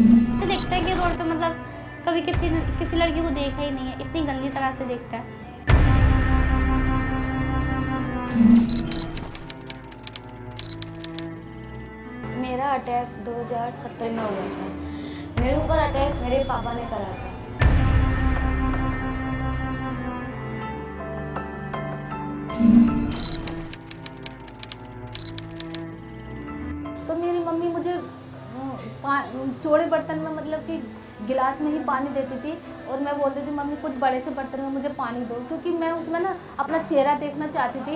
तो देखता है कि रोड पे मतलब कभी किसी लड़की को देखा ही नहीं है, इतनी गंदी तरह से देखता है। मेरा अटैक 2017 में हुआ था। मेरे ऊपर अटैक मेरे पापा ने करा था। तो मेरी मम्मी मुझे चौड़े बर्तन में मतलब कि गिलास में ही पानी देती थी और मैं बोलती थी मम्मी कुछ बड़े से बर्तन में मुझे पानी दो, क्योंकि मैं उसमें ना अपना चेहरा देखना चाहती थी।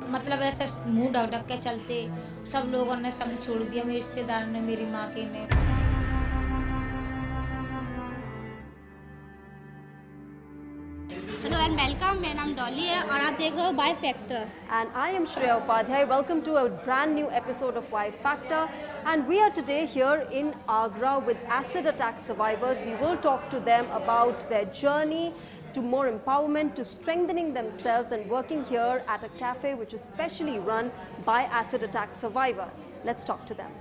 मतलब ऐसे मुंह ढक ढक के चलते, सब लोगों ने संग छोड़ दिया, मेरे रिश्तेदार ने, मेरी माँ के ने। हेलो एंड वेलकम, मेरा नाम डॉली है और आप देख रहे हो Y factor. And I am Shreya Upadhyay. Welcome to a brand new episode of Y Factor. And we are today here in Agra with acid attack survivors. We will talk to them about their journey to more empowerment, to strengthening themselves and working here at a cafe which is specially run by acid attack survivors. Let's talk to them.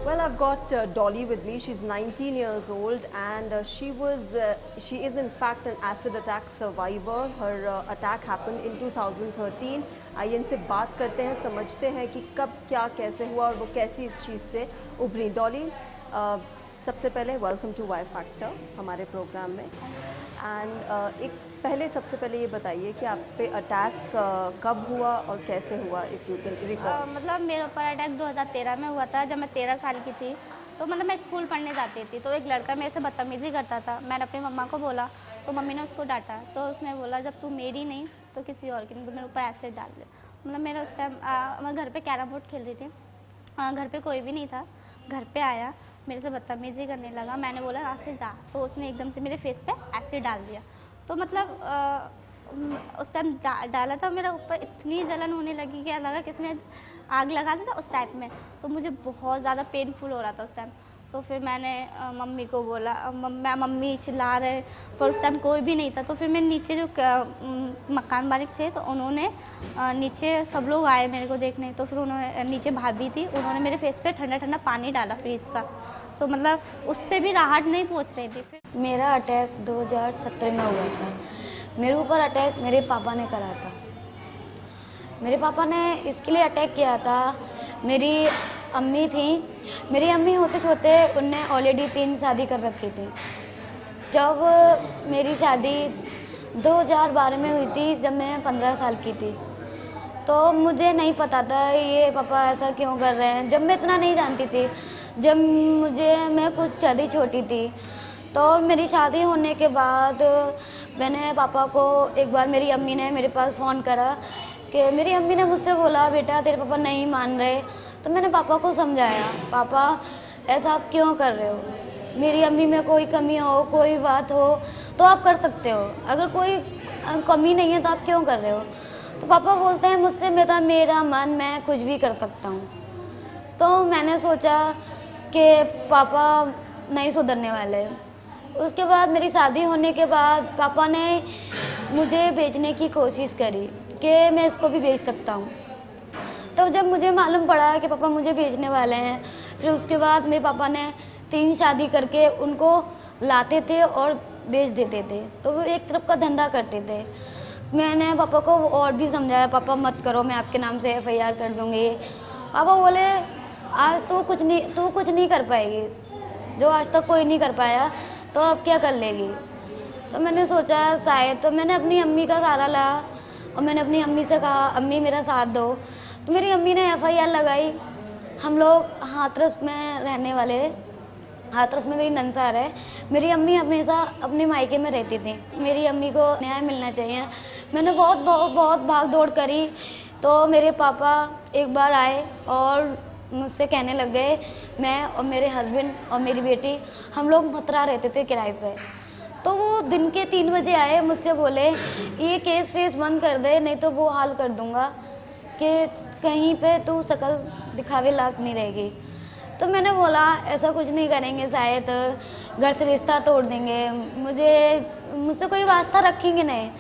Well, I've got Dolly with me. She's 19 years old and she is in fact an acid attack survivor. Her attack happened in 2013. आइए इनसे बात करते हैं, समझते हैं कि कब क्या कैसे हुआ और वो कैसी इस चीज़ से उभरी। डॉली, सबसे पहले वेलकम टू वाई फैक्टर हमारे प्रोग्राम में। एंड सबसे पहले ये बताइए कि आप पे अटैक कब हुआ और कैसे हुआ, इफ़ यू कैन रिकॉल। मतलब मेरे ऊपर अटैक 2013 में हुआ था, जब मैं 13 साल की थी। तो मतलब मैं स्कूल पढ़ने जाती थी, तो एक लड़का मेरे से बदतमीज़ी करता था। मैंने अपनी मम्मा को बोला तो मम्मी ने उसको डांटा, तो उसने बोला जब तू मेरी नहीं तो किसी और की नहीं, तो मेरे ऊपर एसिड डाल दे। मतलब मेरा उस टाइम मैं घर पे कैरम बोर्ड खेल रही थी, घर पे कोई भी नहीं था। घर पे आया, मेरे से बदतमीज़ी करने लगा। मैंने बोला यहाँ से जा, तो उसने एकदम से मेरे फेस पे एसिड डाल दिया। तो मतलब उस टाइम डाला था, मेरा ऊपर इतनी जलन होने लगी कि लगा किसने आग लगा दी था उस टाइप में। तो मुझे बहुत ज़्यादा पेनफुल हो रहा था उस टाइम। तो फिर मैंने मम्मी को बोला, मम्मी चिल्ला रहे, पर उस टाइम कोई भी नहीं था। तो फिर मैं नीचे जो मकान मालिक थे, तो उन्होंने नीचे सब लोग आए मेरे को देखने। तो फिर उन्होंने नीचे भाभी थी, उन्होंने मेरे फेस पे ठंडा ठंडा पानी डाला फ्रीज का। तो मतलब उससे भी राहत नहीं पहुंच रही थी। फिर मेरा अटैक 2017 में हुआ था। मेरे ऊपर अटैक मेरे पापा ने करा था। मेरे पापा ने इसके लिए अटैक किया था, मेरी अम्मी थी। मेरी अम्मी होते छोटे उनने ऑलरेडी 3 शादी कर रखी थी। जब मेरी शादी 2012 में हुई थी, जब मैं 15 साल की थी, तो मुझे नहीं पता था ये पापा ऐसा क्यों कर रहे हैं। जब मैं इतना नहीं जानती थी, जब मैं कुछ ज़्यादा छोटी थी, तो मेरी शादी होने के बाद मैंने पापा को एक बार मेरी अम्मी ने मेरे पास फ़ोन करा कि मेरी अम्मी ने मुझसे बोला बेटा तेरे पापा नहीं मान रहे। तो मैंने पापा को समझाया, पापा ऐसा आप क्यों कर रहे हो, मेरी अम्मी में कोई कमी हो, कोई बात हो तो आप कर सकते हो, अगर कोई कमी नहीं है तो आप क्यों कर रहे हो। तो पापा बोलते हैं मुझसे मेरा मन, मैं कुछ भी कर सकता हूँ। तो मैंने सोचा कि पापा नहीं सुधरने वाले। उसके बाद मेरी शादी होने के बाद पापा ने मुझे बेचने की कोशिश करी कि मैं इसको भी बेच सकता हूँ। तो जब मुझे मालूम पड़ा कि पापा मुझे बेचने वाले हैं, फिर उसके बाद मेरे पापा ने 3 शादी करके उनको लाते थे और बेच देते थे। तो वो एक तरफ का धंधा करते थे। मैंने पापा को और भी समझाया, पापा मत करो, मैं आपके नाम से FIR कर दूँगी। पापा बोले आज तू कुछ नहीं कर पाएगी, जो आज तक कोई नहीं कर पाया तो अब क्या कर लेगी। तो मैंने सोचा शायद, तो मैंने अपनी अम्मी का सहारा लिया और मैंने अपनी अम्मी से कहा अम्मी मेरा साथ दो। तो मेरी अम्मी ने FIR लगाई। हम लोग हाथरस में रहने वाले, हाथरस में मेरी नंसार है। मेरी अम्मी हमेशा अपने मायके में रहती थी। मेरी अम्मी को न्याय मिलना चाहिए। मैंने बहुत भाग दौड़ करी। तो मेरे पापा एक बार आए और मुझसे कहने लग गए, मैं और मेरे हस्बैंड और मेरी बेटी हम लोग मथुरा रहते थे किराए पे। तो वो दिन के 3 बजे आए, मुझसे बोले ये केस वेस बंद कर दे, नहीं तो वो हाल कर दूंगा कि कहीं पे तू शक्ल दिखावे लायक नहीं रहेगी। तो मैंने बोला ऐसा कुछ नहीं करेंगे, शायद घर से रिश्ता तोड़ देंगे, मुझसे कोई वास्ता रखेंगे नहीं,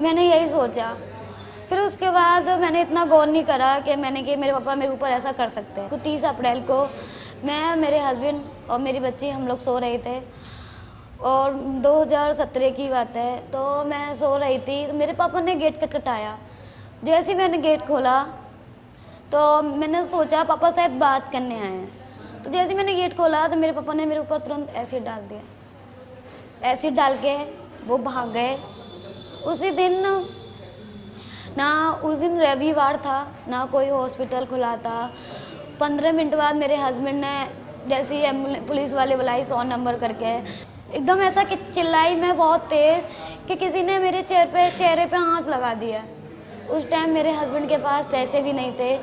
मैंने यही सोचा। फिर उसके बाद मैंने इतना गौर नहीं करा कि मेरे पापा मेरे ऊपर ऐसा कर सकते हैं। 30 अप्रैल को मैं, मेरे हस्बैंड और मेरी बच्ची हम लोग सो रहे थे और 2017 की बात है। तो मैं सो रही थी तो मेरे पापा ने गेट खटखटाया। जैसे ही मैंने गेट खोला तो मैंने सोचा पापा शायद बात करने आए हैं। तो जैसे ही मैंने गेट खोला तो मेरे पापा ने मेरे ऊपर तुरंत एसिड डाल दिया। एसिड डाल के वो भाग गए। उसी दिन रविवार था, ना कोई हॉस्पिटल खुला था। 15 मिनट बाद मेरे हस्बैंड ने जैसे ही पुलिस वाले बुलाई 100 नंबर करके, एकदम ऐसा कि चिल्लाई मैं बहुत तेज़ कि किसी ने मेरे चेहरे पे हाथ लगा दिया। उस टाइम मेरे हस्बैंड के पास पैसे भी नहीं थे,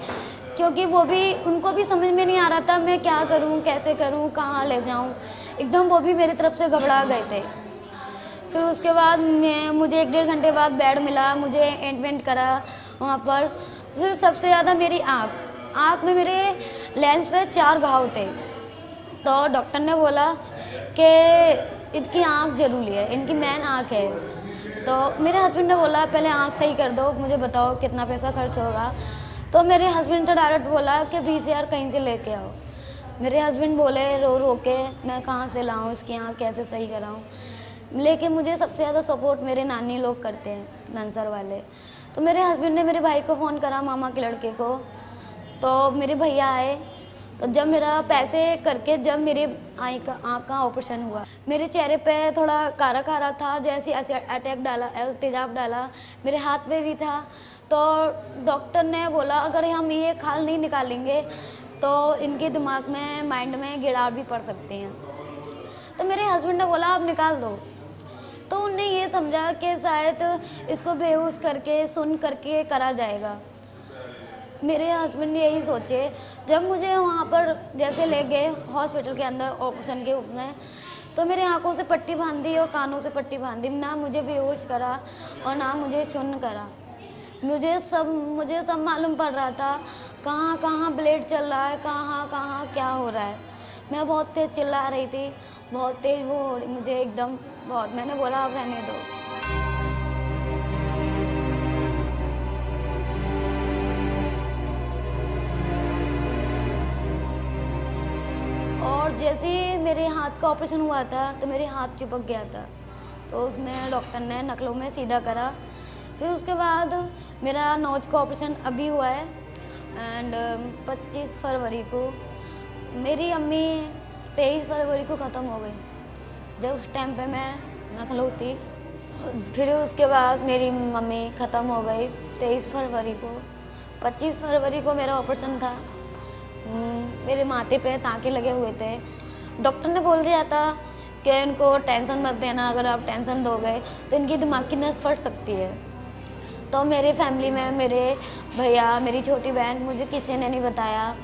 क्योंकि उनको भी समझ में नहीं आ रहा था मैं क्या करूं, कैसे करूं, कहाँ ले जाऊं। एकदम वो भी मेरी तरफ से घबरा गए थे। फिर उसके बाद मुझे 1-1.5 घंटे बाद बेड मिला, मुझे एडमिट करा वहाँ पर। फिर सबसे ज़्यादा मेरी आँख में मेरे लेंस पे 4 घाव थे। तो डॉक्टर ने बोला कि इनकी आँख ज़रूरी है, इनकी मेन आँख है। तो मेरे हस्बैंड ने बोला पहले आँख सही कर दो, मुझे बताओ कितना पैसा खर्च होगा। तो मेरे हस्बैंड ने डायरेक्ट बोला कि 20,000 कहीं से लेके आओ। मेरे हस्बैंड बोले रो रो के मैं कहाँ से लाऊं, इसकी आँख कैसे सही कराऊं। लेकिन मुझे सबसे ज़्यादा सपोर्ट मेरे नानी लोग करते हैं, नंसर वाले। तो मेरे हस्बैंड ने मेरे भाई को फ़ोन करा, मामा के लड़के को। तो मेरे भैया आए। तो जब मेरा पैसे करके जब मेरे आँख का ऑपरेशन हुआ, मेरे चेहरे पे थोड़ा कारा कारा था, जैसे अटैक डाला, तेजाब डाला, मेरे हाथ पे भी था। तो डॉक्टर ने बोला अगर हम ये खाल नहीं निकालेंगे तो इनके दिमाग में, माइंड में गिरावट भी पड़ सकती हैं। तो मेरे हस्बैंड ने बोला आप निकाल दो। तो उनने ये समझा कि शायद इसको बेहोश करके, सुन करके करा जाएगा। मेरे हस्बैंड ने यही सोचे। जब मुझे वहाँ पर जैसे ले गए हॉस्पिटल के अंदर ऑपरेशन के उसमें, तो मेरे आंखों से पट्टी बांध दी और कानों से पट्टी बांध दी। ना मुझे बेहोश करा और ना मुझे सुन्न करा। मुझे सब मालूम पड़ रहा था, कहाँ कहाँ ब्लेड चल रहा है, कहाँ कहाँ क्या हो रहा है। मैं बहुत तेज़ चिल्ला रही थी, बहुत तेज़ वो हो रही मुझे एकदम बहुत। मैंने बोला अब रहने दो। और जैसे ही मेरे हाथ का ऑपरेशन हुआ था तो मेरे हाथ चिपक गया था। तो उसने डॉक्टर ने नकलों में सीधा करा। फिर उसके बाद मेरा नोज का ऑपरेशन अभी हुआ है एंड 25 फरवरी को। मेरी अम्मी 23 फरवरी को ख़त्म हो गई, जब उस टाइम पे मैं नकलो थी। फिर उसके बाद मेरी मम्मी ख़त्म हो गई 23 फरवरी को। 25 फरवरी को मेरा ऑपरेशन था। मेरे माथे पे टाँके लगे हुए थे। डॉक्टर ने बोल दिया था कि इनको टेंशन मत देना, अगर आप टेंशन दोगे तो इनकी दिमाग की नस फट सकती है। तो मेरे फैमिली में मेरे भैया, मेरी छोटी बहन, मुझे किसी ने नहीं बताया।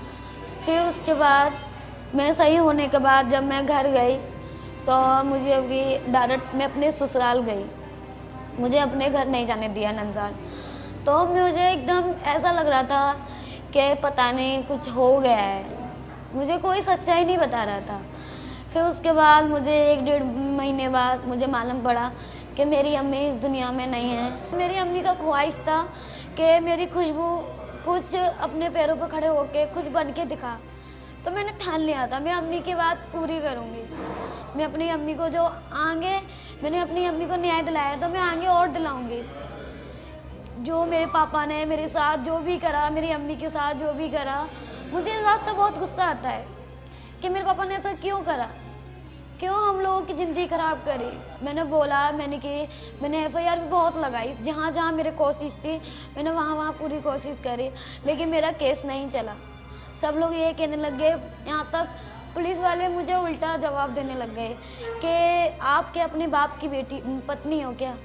फिर उसके बाद मैं सही होने के बाद जब मैं घर गई तो मुझे अभी डायरेक्ट मैं अपने ससुराल गई। मुझे अपने घर नहीं जाने दिया नंसार। तो मुझे एकदम ऐसा लग रहा था कि पता नहीं कुछ हो गया है, मुझे कोई सच्चाई नहीं बता रहा था। फिर उसके बाद मुझे 1-1.5 महीने बाद मुझे मालूम पड़ा कि मेरी अम्मी इस दुनिया में नहीं है। मेरी अम्मी का ख्वाहिश था कि मेरी खुशबू कुछ अपने पैरों पर खड़े होके कुछ बन के दिखा। तो मैंने ठान लिया था मैं अम्मी की बात पूरी करूँगी। मैं अपनी अम्मी को जो आगे मैंने अपनी अम्मी को न्याय दिलाया तो मैं आगे और दिलाऊँगी। जो मेरे पापा ने मेरे साथ जो भी करा, मेरी अम्मी के साथ जो भी करा, मुझे इस वास्ते बहुत गुस्सा आता है कि मेरे पापा ने ऐसा क्यों करा, क्यों हम लोगों की ज़िंदगी ख़राब करी। मैंने बोला, मैंने FIR भी बहुत लगाई, जहाँ जहाँ मेरी कोशिश थी मैंने वहाँ पूरी कोशिश करी, लेकिन मेरा केस नहीं चला। सब लोग ये कहने लग गए, यहाँ तक पुलिस वाले मुझे उल्टा जवाब देने लग गए कि आप क्या अपने बाप की पत्नी हो क्या।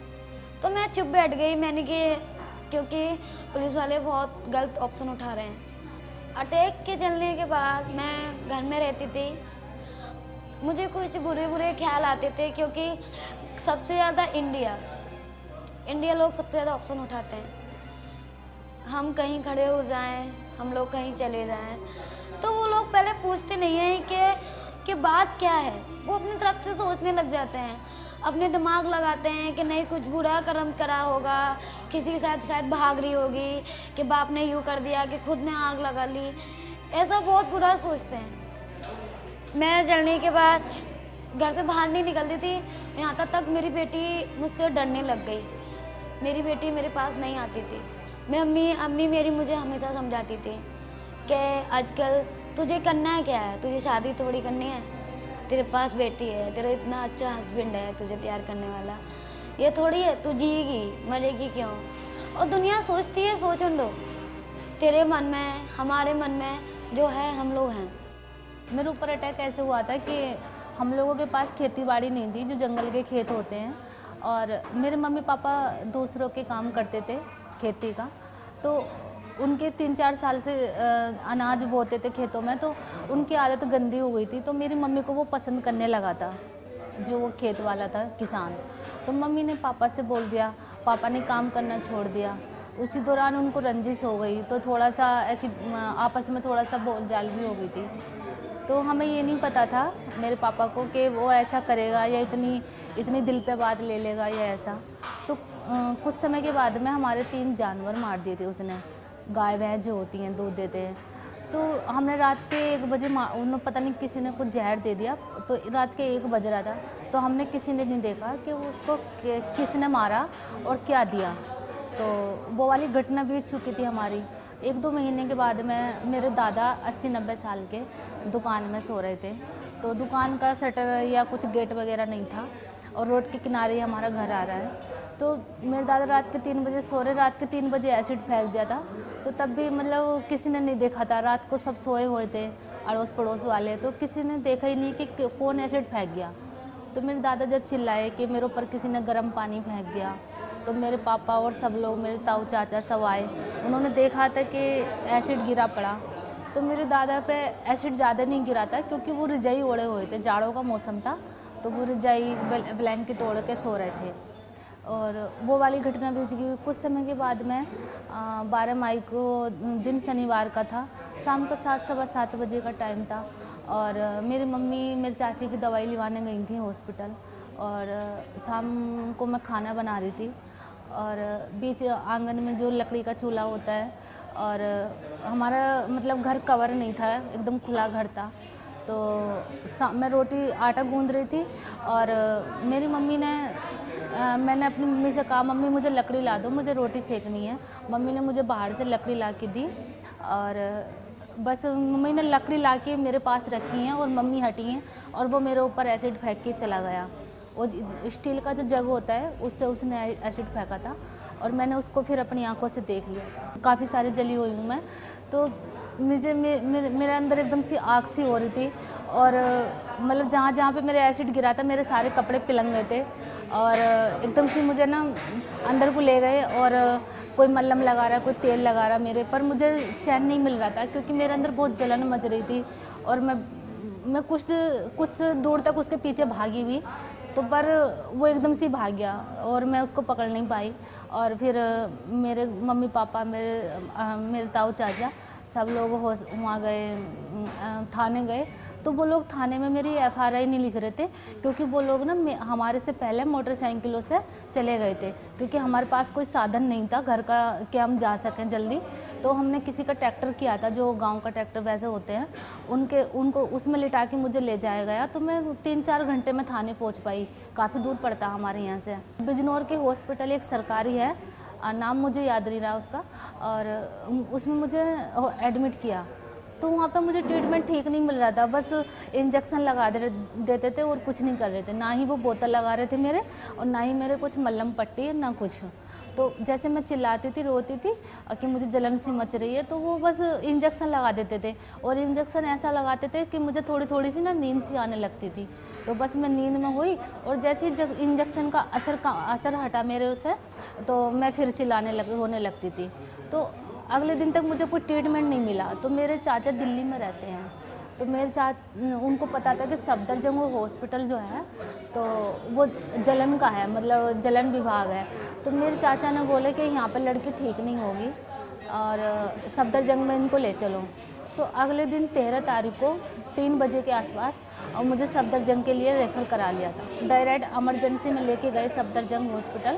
तो मैं चुप बैठ गई। मैंने कि क्योंकि पुलिस वाले बहुत गलत ऑप्शन उठा रहे हैं। अटैक के चलने के बाद मैं घर में रहती थी। मुझे कुछ बुरे ख्याल आते थे, क्योंकि सबसे ज़्यादा इंडिया लोग सबसे ज़्यादा ऑप्शन उठाते हैं। हम कहीं खड़े हो जाएं, हम लोग कहीं चले जाएं, तो वो लोग पहले पूछते नहीं हैं कि बात क्या है। वो अपनी तरफ से सोचने लग जाते हैं, अपने दिमाग लगाते हैं कि नहीं कुछ बुरा कर्म करा होगा, किसी के साथ शायद भाग रही होगी, कि बाप ने यूँ कर दिया, कि खुद ने आग लगा ली। ऐसा बहुत बुरा सोचते हैं। मैं जलने के बाद घर से बाहर नहीं निकलती थी, यहाँ तक मेरी बेटी मुझसे डरने लग गई। मेरी बेटी मेरे पास नहीं आती थी। अम्मी मेरी मुझे हमेशा समझाती थी कि आजकल तुझे करना है क्या है, तुझे शादी थोड़ी करनी है, तेरे पास बेटी है, तेरा इतना अच्छा हस्बैंड है तुझे प्यार करने वाला, ये थोड़ी है तू जिएगी मरेगी क्यों। और दुनिया सोचती है सोचने दो, तेरे मन में हमारे मन में जो है हम लोग हैं। मेरे ऊपर अटैक ऐसे हुआ था कि हम लोगों के पास खेती बाड़ी नहीं थी, जो जंगल के खेत होते हैं, और मेरे मम्मी पापा दूसरों के काम करते थे खेती का। तो उनके 3-4 साल से अनाज बोते थे खेतों में, तो उनकी आदत गंदी हो गई थी। तो मेरी मम्मी को वो पसंद करने लगा था, जो वो खेत वाला था किसान। तो मम्मी ने पापा से बोल दिया, पापा ने काम करना छोड़ दिया। उसी दौरान उनको रंजिश हो गई, तो थोड़ा सा ऐसी आपस में थोड़ा सा बोलचाल भी हो गई थी। तो हमें ये नहीं पता था मेरे पापा को कि वो ऐसा करेगा या इतनी दिल पे बात ले लेगा या ऐसा। तो कुछ समय के बाद में हमारे 3 जानवर मार दिए थे उसने। गाय भैंस जो होती हैं दूध देते हैं, तो हमने रात के 1 बजे उन्होंने पता नहीं किसी ने कुछ जहर दे दिया। तो रात के 1 बज रहा था, तो हमने किसी ने नहीं देखा कि उसको किसने मारा और क्या दिया। तो वो वाली घटना बीत चुकी थी हमारी। 1-2 महीने के बाद में मेरे दादा 80-90 साल के दुकान में सो रहे थे। तो दुकान का शटर या कुछ गेट वगैरह नहीं था, और रोड के किनारे ही हमारा घर आ रहा है। तो मेरे दादा रात के 3 बजे सो रहे, रात के 3 बजे एसिड फेंक दिया था। तो तब भी मतलब किसी ने नहीं देखा था, रात को सब सोए हुए थे अड़ोस पड़ोस वाले, तो किसी ने देखा ही नहीं कि कौन एसिड फेंक गया। तो मेरे दादा जब चिल्लाए कि मेरे ऊपर किसी ने गर्म पानी फेंक दिया, तो मेरे पापा और सब लोग, मेरे ताऊ चाचा सब आए, उन्होंने देखा था कि एसिड गिरा पड़ा। तो मेरे दादा पे एसिड ज़्यादा नहीं गिरा था, क्योंकि वो रजाई ओढ़े हुए थे, जाड़ों का मौसम था, तो वो रजाई ब्लैंकेट ओढ़ के सो रहे थे। और वो वाली घटना बीत गई। कुछ समय के बाद में 12 मई को दिन शनिवार का था, शाम को 7-7:15 बजे का टाइम था, और मेरी मम्मी मेरी चाची की दवाई लिवाने गई थी हॉस्पिटल, और शाम को मैं खाना बना रही थी, और बीच आंगन में जो लकड़ी का चूल्हा होता है, और हमारा मतलब घर कवर नहीं था, एकदम खुला घर था। तो मैं रोटी आटा गूंद रही थी, और मेरी मम्मी ने मैंने अपनी मम्मी से कहा, मम्मी मुझे लकड़ी ला दो, मुझे रोटी सेकनी है। मम्मी ने मुझे बाहर से लकड़ी ला के दी, और बस मम्मी ने लकड़ी ला के मेरे पास रखी हैं, और मम्मी हटी हैं, और वो मेरे ऊपर एसिड फेंक के चला गया। वो स्टील का जो जग होता है उससे उसने एसिड फेंका था, और मैंने उसको फिर अपनी आंखों से देख लिया था। काफ़ी सारी जली हुई हूँ मैं। तो मेरे अंदर एकदम सी आग सी हो रही थी, और मतलब जहाँ जहाँ पे मेरे एसिड गिरा था मेरे सारे कपड़े पिलंग गए थे, और एकदम से मुझे ना अंदर को ले गए, और कोई मल्लम लगा रहा, कोई तेल लगा रहा मेरे पर, मुझे चैन नहीं मिल रहा था, क्योंकि मेरे अंदर बहुत जलन मच रही थी। और मैं कुछ दूर तक उसके पीछे भागी हुई, तो पर वो एकदम से भाग गया, और मैं उसको पकड़ नहीं पाई। और फिर मेरे मम्मी पापा, मेरे ताऊ चाचा सब लोग वहाँ गए, थाने गए। तो वो लोग थाने में मेरी FRI नहीं लिख रहे थे, क्योंकि वो लोग ना हमारे से पहले मोटरसाइकिलों से चले गए थे, क्योंकि हमारे पास कोई साधन नहीं था घर का कि हम जा सकें जल्दी। तो हमने किसी का ट्रैक्टर किया था, जो गांव का ट्रैक्टर वैसे होते हैं, उनको उसमें लिटा के मुझे ले जाया गया। तो मैं 3-4 घंटे में थाने पहुँच पाई, काफ़ी दूर पड़ता हमारे यहाँ से। बिजनौर के हॉस्पिटल एक सरकारी है, नाम मुझे याद नहीं रहा उसका, और उसमें मुझे एडमिट किया। तो वहाँ पे मुझे ट्रीटमेंट ठीक नहीं मिल रहा था, बस इंजेक्शन लगा देते थे और कुछ नहीं कर रहे थे। ना ही वो बोतल लगा रहे थे मेरे, और ना ही मेरे कुछ मल्लम पट्टी, ना कुछ। तो जैसे मैं चिल्लाती थी, रोती थी कि मुझे जलन सी मच रही है, तो वो बस इंजेक्शन लगा देते थे, और इंजेक्शन ऐसा लगाते थे कि मुझे थोड़ी थोड़ी सी ना नींद सी आने लगती थी। तो बस मैं नींद में हुई, और जैसे ही इंजेक्शन का असर हटा मेरे से, तो मैं फिर रोने लगती थी। तो अगले दिन तक मुझे कोई ट्रीटमेंट नहीं मिला। तो मेरे चाचा दिल्ली में रहते हैं, तो उनको पता था कि सफदरजंग वो हॉस्पिटल जो है तो वो जलन का है, मतलब जलन विभाग है। तो मेरे चाचा ने बोले कि यहाँ पर लड़की ठीक नहीं होगी और सफदरजंग में इनको ले चलो। तो अगले दिन 13 तारीख को 3 बजे के आसपास और मुझे सफदरजंग के लिए रेफ़र करा लिया था। डायरेक्ट इमरजेंसी में लेके गए सफदरजंग हॉस्पिटल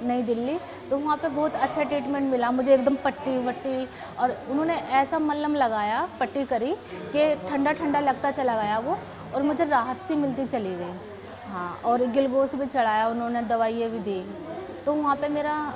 नई दिल्ली। तो वहाँ पे बहुत अच्छा ट्रीटमेंट मिला मुझे, एकदम पट्टी वट्टी, और उन्होंने ऐसा मल्लम लगाया, पट्टी करी कि ठंडा ठंडा लगता चला गया वो, और मुझे राहत सी मिलती चली गई। हाँ, और गिलगोस भी चढ़ाया उन्होंने, दवाइयाँ भी दी। तो वहाँ पे मेरा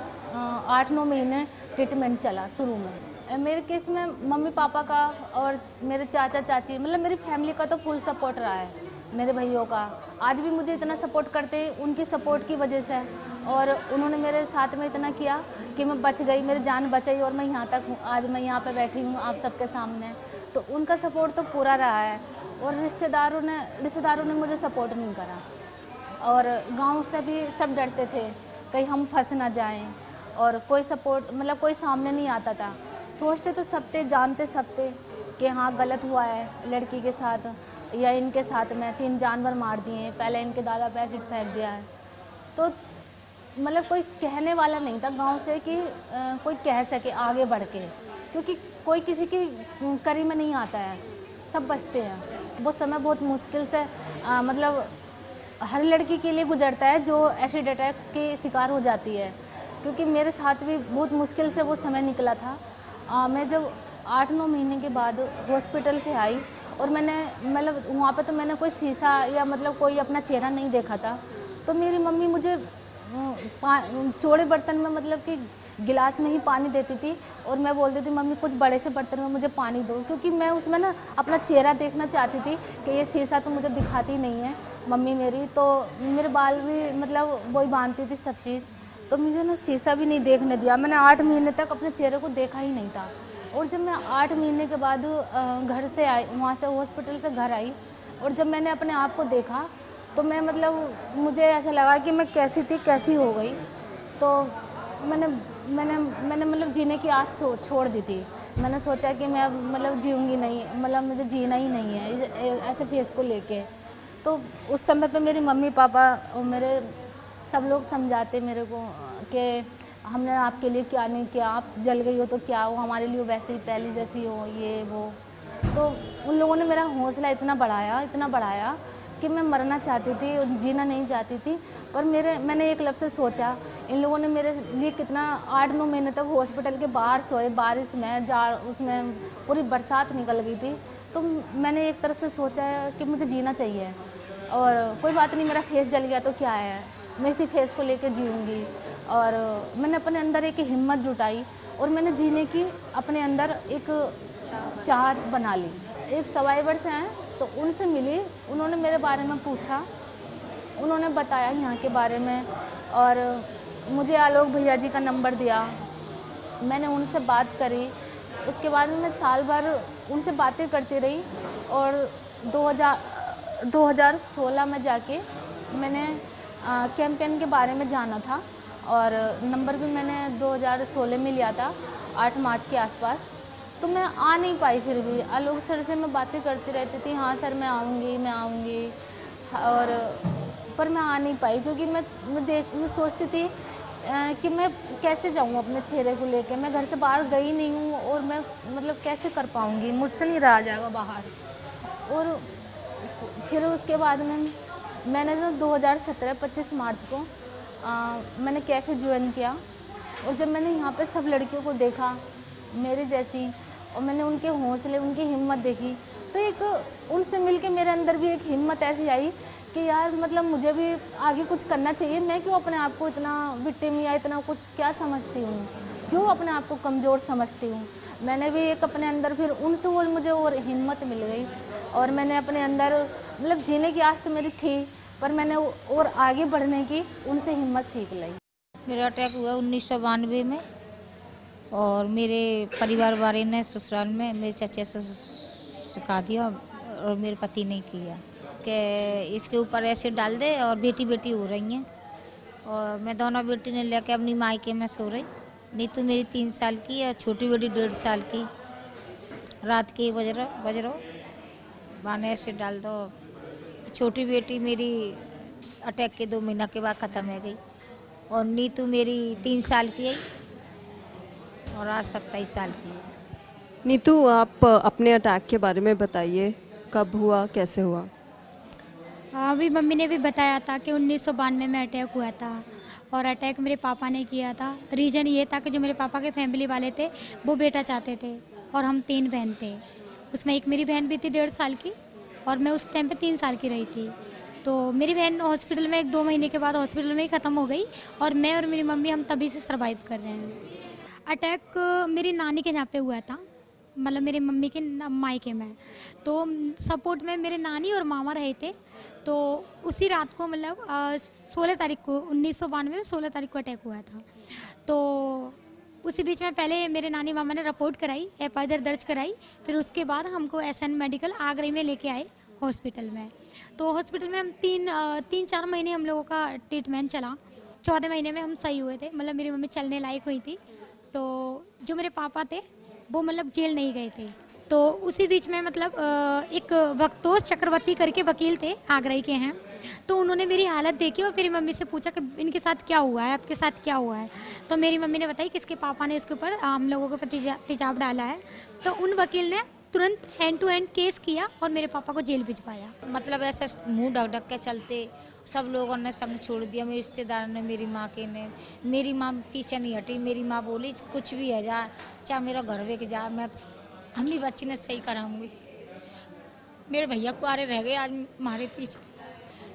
8-9 महीने ट्रीटमेंट चला शुरू में। मेरे केस में मम्मी पापा का और मेरे चाचा चाची, मतलब मेरी फैमिली का तो फुल सपोर्ट रहा है, मेरे भैयों का। आज भी मुझे इतना सपोर्ट करते हैं, उनकी सपोर्ट की वजह से। और उन्होंने मेरे साथ में इतना किया कि मैं बच गई, मेरी जान बचाई और मैं यहाँ तक हूँ, आज मैं यहाँ पे बैठी हूँ आप सबके सामने। तो उनका सपोर्ट तो पूरा रहा है। और रिश्तेदारों ने मुझे सपोर्ट नहीं करा, और गांव से भी सब डरते थे कहीं हम फंस ना जाएं, और कोई सपोर्ट, मतलब कोई सामने नहीं आता था। सोचते तो सब थे, जानते सब थे कि हाँ गलत हुआ है लड़की के साथ या इनके साथ में, 3 जानवर मार दिए हैं, पहले इनके दादा पे एसिड फेंक दिया है। तो मतलब कोई कहने वाला नहीं था गांव से कि कोई कह सके आगे बढ़ के, क्योंकि कोई किसी की करी में नहीं आता है, सब बचते हैं। वो समय बहुत मुश्किल से मतलब हर लड़की के लिए गुजरता है जो एसिड अटैक के शिकार हो जाती है, क्योंकि मेरे साथ भी बहुत मुश्किल से वो समय निकला था। मैं जब 8-9 महीने के बाद हॉस्पिटल से आई, और मैंने मतलब वहाँ पे तो मैंने कोई शीशा या मतलब कोई अपना चेहरा नहीं देखा था। तो मेरी मम्मी मुझे चौड़े बर्तन में, मतलब कि गिलास में ही पानी देती थी, और मैं बोलती थी मम्मी कुछ बड़े से बर्तन में मुझे पानी दो, क्योंकि मैं उसमें ना अपना चेहरा देखना चाहती थी कि ये शीशा तो मुझे दिखाती नहीं है मम्मी मेरी। तो मेरे बाल भी मतलब वही बांधती थी सब चीज़, तो मुझे ना शीशा भी नहीं देखने दिया। मैंने 8 महीने तक अपने चेहरे को देखा ही नहीं था। और जब मैं 8 महीने के बाद घर से आई, वहाँ से हॉस्पिटल से घर आई, और जब मैंने अपने आप को देखा तो मैं मतलब मुझे ऐसा लगा कि मैं कैसी थी कैसी हो गई। तो मैंने मतलब जीने की आस छोड़ दी थी। मैंने सोचा कि मैं अब मतलब जीऊँगी नहीं, मतलब मुझे जीना ही नहीं है ऐसे फेस को लेके। तो उस समय पे मेरी मम्मी पापा और मेरे सब लोग समझाते मेरे को कि हमने आपके लिए क्या नहीं किया, आप जल गई हो तो क्या हो, हमारे लिए वैसे ही पहले जैसी हो, ये वो। तो उन लोगों ने मेरा हौसला इतना बढ़ाया कि मैं मरना चाहती थी और जीना नहीं चाहती थी। पर मैंने एक लफ्ज़ से सोचा, इन लोगों ने मेरे लिए कितना 8-9 महीने तक हॉस्पिटल के बाहर सोए, बारिश में, जाड़, उसमें पूरी बरसात निकल गई थी। तो मैंने एक तरफ से सोचा कि मुझे जीना चाहिए, और कोई बात नहीं, मेरा फेस जल गया तो क्या है, मैं इसी फेस को लेकर जीऊँगी। और मैंने अपने अंदर एक हिम्मत जुटाई, और मैंने जीने की अपने अंदर एक चाहत बना ली। एक सर्वाइवर्स हैं, तो उनसे मिली, उन्होंने मेरे बारे में पूछा, उन्होंने बताया यहाँ के बारे में, और मुझे आलोक भैया जी का नंबर दिया। मैंने उनसे बात करी, उसके बाद मैं साल भर उनसे बातें करती रही, और 2016 में जाके मैंने कैंपेन के बारे में जाना था, और नंबर भी मैंने 2016 में लिया था 8 मार्च के आसपास। तो मैं आ नहीं पाई, फिर भी आलोक सर से मैं बातें करती रहती थी, हाँ सर मैं आऊँगी, और पर मैं आ नहीं पाई, क्योंकि मैं सोचती थी कि मैं कैसे जाऊँ अपने चेहरे को लेके। मैं घर से बाहर गई नहीं हूँ, और मैं मतलब कैसे कर पाऊँगी, मुझसे नहीं रहा जाएगा बाहर। और फिर उसके बाद मैंने जो 2017 25 मार्च को मैंने कैफ़े ज्वाइन किया, और जब मैंने यहाँ पे सब लड़कियों को देखा मेरे जैसी, और मैंने उनके हौसले, उनकी हिम्मत देखी, तो एक उनसे मिलके मेरे अंदर भी एक हिम्मत ऐसी आई कि यार मतलब मुझे भी आगे कुछ करना चाहिए। मैं क्यों अपने आप को इतना विक्टिम या इतना कुछ क्या समझती हूँ, क्यों अपने आप को कमज़ोर समझती हूँ। मैंने भी एक अपने अंदर, फिर उनसे वो मुझे और हिम्मत मिल गई, और मैंने अपने अंदर मतलब जीने की आस तो मेरी थी, पर मैंने और आगे बढ़ने की उनसे हिम्मत सीख ली। मेरा अटैक हुआ 1992 में, और मेरे परिवार वाले ने ससुराल में मेरे चाचा से सिखा दिया, और मेरे पति ने किया कि इसके ऊपर ऐसे डाल दे, और बेटी बेटी हो रही हैं। और मैं दोनों बेटी ने लेके अपनी मायके में सो रही, नहीं तो मेरी 3 साल की और छोटी बेटी 1.5 साल की। रात के 1 बज रहा, बाने से डाल दो। छोटी बेटी मेरी अटैक के 2 महीना के बाद ख़त्म हो गई और नीतू मेरी 3 साल की है और आज 27 साल की है। नीतू, आप अपने अटैक के बारे में बताइए, कब हुआ, कैसे हुआ? अभी मम्मी ने भी बताया था कि 1992 में अटैक हुआ था और अटैक मेरे पापा ने किया था। रीज़न ये था कि जो मेरे पापा के फैमिली वाले थे वो बेटा चाहते थे और हम 3 बहन थे। उसमें एक मेरी बहन भी थी 1.5 साल की और मैं उस टाइम पे 3 साल की रही थी। तो मेरी बहन हॉस्पिटल में 1-2 महीने के बाद हॉस्पिटल में ही ख़त्म हो गई और मैं और मेरी मम्मी हम तभी से सर्वाइव कर रहे हैं। अटैक मेरी नानी के यहाँ पे हुआ था, मतलब मेरे मम्मी के मायके में। तो सपोर्ट में मेरे नानी और मामा रहे थे। तो उसी रात को मतलब 16 तारीख को 1992 में 16 तारीख को अटैक हुआ था। तो उसी बीच में पहले मेरे नानी मामा ने रिपोर्ट कराई, FIR दर्ज कराई, फिर उसके बाद हमको SN मेडिकल आगरा में लेके आए हॉस्पिटल में। तो हॉस्पिटल में हम 3-4 महीने हम लोगों का ट्रीटमेंट चला। 14 महीने में हम सही हुए थे, मतलब मेरी मम्मी चलने लायक हुई थी। तो जो मेरे पापा थे वो मतलब जेल नहीं गए थे। तो उसी बीच में मतलब एक वक्तोश चक्रवर्ती करके वकील थे, आगरा के हैं। तो उन्होंने मेरी हालत देखी और मेरी मम्मी से पूछा कि इनके साथ क्या हुआ है, आपके साथ क्या हुआ है। तो मेरी मम्मी ने बताई कि इसके पापा ने इसके ऊपर हम लोगों के ऊपर तेजाब डाला है। तो उन वकील ने तुरंत हैंड टू हैंड केस किया और मेरे पापा को जेल भिजवाया। मतलब ऐसे मुंह ढक ढक के चलते सब लोगों ने संग छोड़ दिया। मेरे रिश्तेदार ने, मेरी माँ के ने, मेरी माँ पीछे नहीं हटी। मेरी माँ बोली कुछ भी है जा, चाहे मेरा घर वे के जा, मैं अम्मी बच्ची ने सही कराऊंगी। मेरे भैया कुआरे रह गए आज हमारे पीछे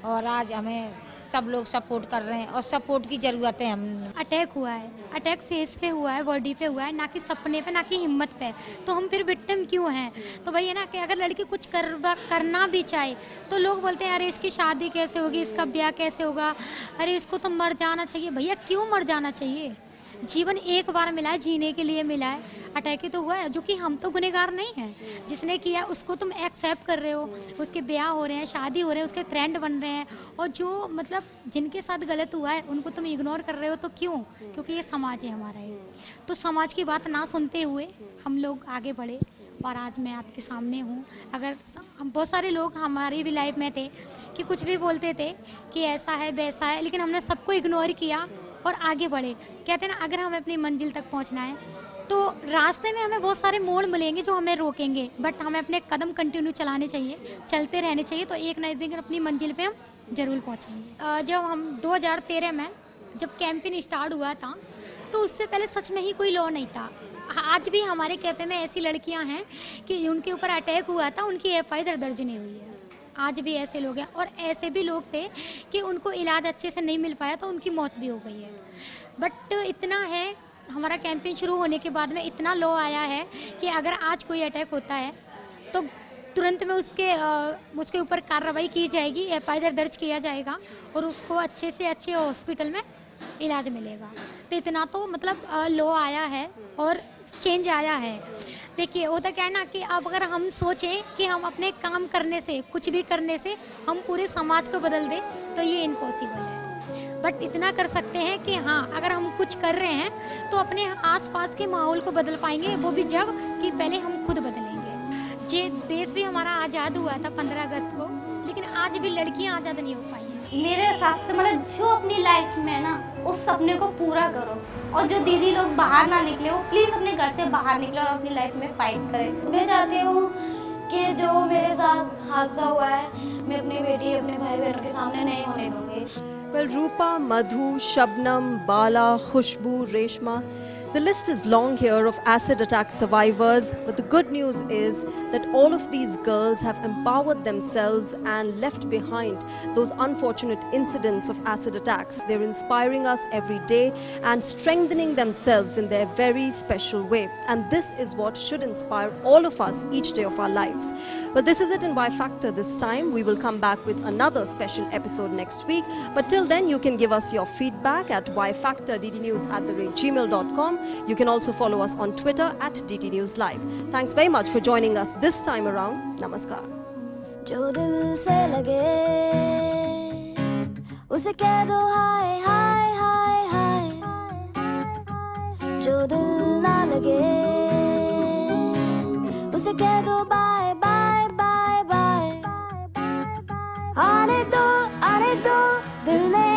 और आज हमें सब लोग सपोर्ट कर रहे हैं और सपोर्ट की ज़रूरत है। हम अटैक हुआ है, अटैक फेस पे हुआ है, बॉडी पे हुआ है, ना कि सपने पे, ना कि हिम्मत पे। तो हम फिर विक्टिम क्यों हैं? तो भाई है ना कि अगर लड़की कुछ करना भी चाहे तो लोग बोलते हैं अरे इसकी शादी कैसे होगी, इसका ब्याह कैसे होगा, अरे इसको तो मर जाना चाहिए। भैया क्यों मर जाना चाहिए? जीवन एक बार मिला है, जीने के लिए मिला है। अटैक ही तो हुआ है, जो कि हम तो गुनहगार नहीं हैं। जिसने किया उसको तुम एक्सेप्ट कर रहे हो, उसके ब्याह हो रहे हैं, शादी हो रहे हैं, उसके फ्रेंड बन रहे हैं, और जो मतलब जिनके साथ गलत हुआ है उनको तुम इग्नोर कर रहे हो। तो क्यों? क्योंकि ये समाज है हमारा ये। तो समाज की बात ना सुनते हुए हम लोग आगे बढ़े और आज मैं आपके सामने हूँ। अगर बहुत सारे लोग हमारी भी लाइफ में थे कि कुछ भी बोलते थे कि ऐसा है वैसा है, लेकिन हमने सबको इग्नोर किया और आगे बढ़े। कहते हैं ना, अगर हमें अपनी मंजिल तक पहुंचना है तो रास्ते में हमें बहुत सारे मोड़ मिलेंगे जो हमें रोकेंगे, बट हमें अपने कदम कंटिन्यू चलाने चाहिए, चलते रहने चाहिए। तो एक ना एक दिन अपनी मंजिल पे हम जरूर पहुंचेंगे। जब हम 2013 में जब कैंपेन स्टार्ट हुआ था तो उससे पहले सच में ही कोई लॉ नहीं था। आज भी हमारे कैफे में ऐसी लड़कियां हैं कि उनके ऊपर अटैक हुआ था, उनकी FIR दर्ज नहीं हुई है। आज भी ऐसे लोग हैं और ऐसे भी लोग थे कि उनको इलाज अच्छे से नहीं मिल पाया तो उनकी मौत भी हो गई है। बट इतना है, हमारा कैंपेन शुरू होने के बाद में इतना लॉ आया है कि अगर आज कोई अटैक होता है तो तुरंत में उसके ऊपर कार्रवाई की जाएगी, FIR दर्ज किया जाएगा और उसको अच्छे से अच्छे हॉस्पिटल में इलाज मिलेगा। तो इतना तो मतलब लॉ आया है और चेंज आया है। देखिए होता क्या है ना कि अब अगर हम सोचें कि हम अपने काम करने से, कुछ भी करने से हम पूरे समाज को बदल दें तो ये इम्पॉसिबल है। बट इतना कर सकते हैं कि हाँ, अगर हम कुछ कर रहे हैं तो अपने आसपास के माहौल को बदल पाएंगे, वो भी जब कि पहले हम खुद बदलेंगे। ये देश भी हमारा आज़ाद हुआ था 15 अगस्त को, लेकिन आज भी लड़कियाँ आज़ाद नहीं हो पाई हैं। मेरे हिसाब से मतलब जो अपनी लाइफ में है ना उस सपने को पूरा करो, और जो दीदी लोग बाहर ना निकले हो प्लीज़ अपने घर से बाहर निकले और अपनी लाइफ में फाइट करें। मैं चाहती हूँ कि जो मेरे साथ हादसा हुआ है मैं अपनी बेटी, अपने भाई बहनों के सामने नहीं होने दूँगी। Well, Rupa, Madhu, Shabnam, Bala, Khushbu, Reshma, the list is long here of acid attack survivors, but the good news is that all of these girls have empowered themselves and left behind those unfortunate incidents of acid attacks. They're inspiring us every day and strengthening themselves in their very special way. And this is what should inspire all of us each day of our lives. But this is it in Y Factor this time. We will come back with another special episode next week. But till then, you can give us your feedback at yfactorddnews@gmail.com. You can also follow us on Twitter at DD News Live. Thanks very much for joining us this time around. Namaskar. जो दिल से लगे उसे कह दो हाय हाय हाय हाय, जो दिल ना लगे उसे कह दो बाय बाय बाय बाय। दिल ने